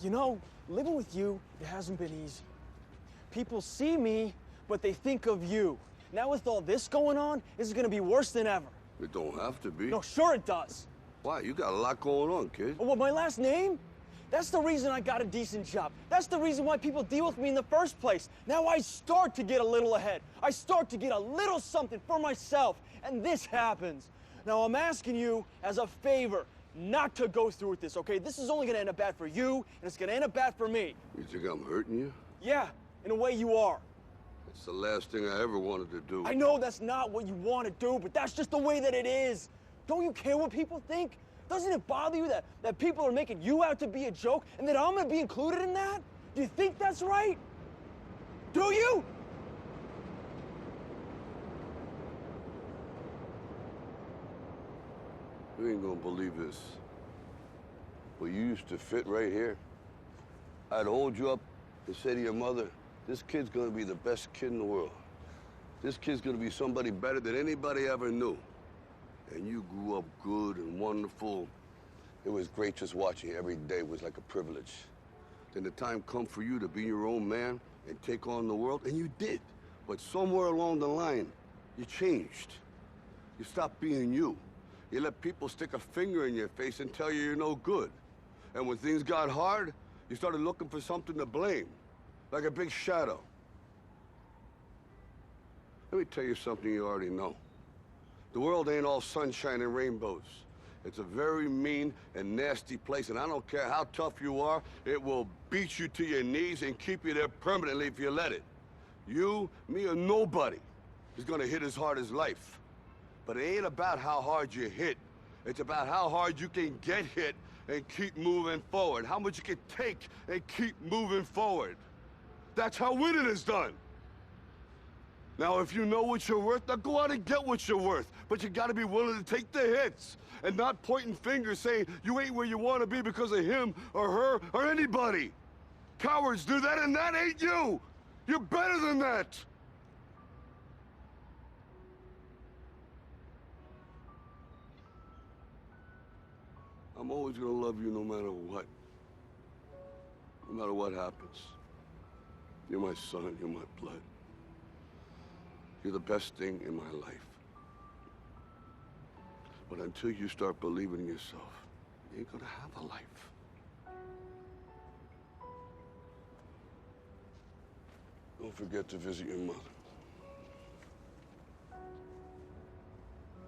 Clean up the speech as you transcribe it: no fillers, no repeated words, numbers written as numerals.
You know, living with you, it hasn't been easy. People see me, but they think of you. Now with all this going on, this is gonna be worse than ever. It don't have to be. No, sure it does. Why? You got a lot going on, kid. Oh, well, my last name? That's the reason I got a decent job. That's the reason why people deal with me in the first place. Now I start to get a little ahead. I start to get a little something for myself, and this happens. Now I'm asking you as a favor not to go through with this, okay? This is only gonna end up bad for you, and it's gonna end up bad for me. You think I'm hurting you? Yeah, in a way you are. It's the last thing I ever wanted to do. I know that's not what you want to do, but that's just the way that it is. Don't you care what people think? Doesn't it bother you that people are making you out to be a joke and that I'm gonna be included in that? Do you think that's right? Do you? You ain't gonna believe this. But you used to fit right here. I'd hold you up and say to your mother, this kid's gonna be the best kid in the world. This kid's gonna be somebody better than anybody ever knew. And you grew up good and wonderful. It was great just watching you every day. It was like a privilege. Then the time come for you to be your own man and take on the world, and you did. But somewhere along the line, you changed. You stopped being you. You let people stick a finger in your face and tell you you're no good. And when things got hard, you started looking for something to blame, like a big shadow. Let me tell you something you already know. The world ain't all sunshine and rainbows. It's a very mean and nasty place, and I don't care how tough you are, it will beat you to your knees and keep you there permanently if you let it. You, me, or nobody is gonna hit as hard as life. But it ain't about how hard you hit. It's about how hard you can get hit and keep moving forward. How much you can take and keep moving forward. That's how winning is done. Now, if you know what you're worth, now go out and get what you're worth. But you gotta be willing to take the hits and not pointing fingers saying you ain't where you wanna be because of him or her or anybody. Cowards do that, and that ain't you. You're better than that. I'm always gonna love you no matter what. No matter what happens. You're my son, you're my blood. You're the best thing in my life. But until you start believing in yourself, you ain't gonna have a life. Don't forget to visit your mother.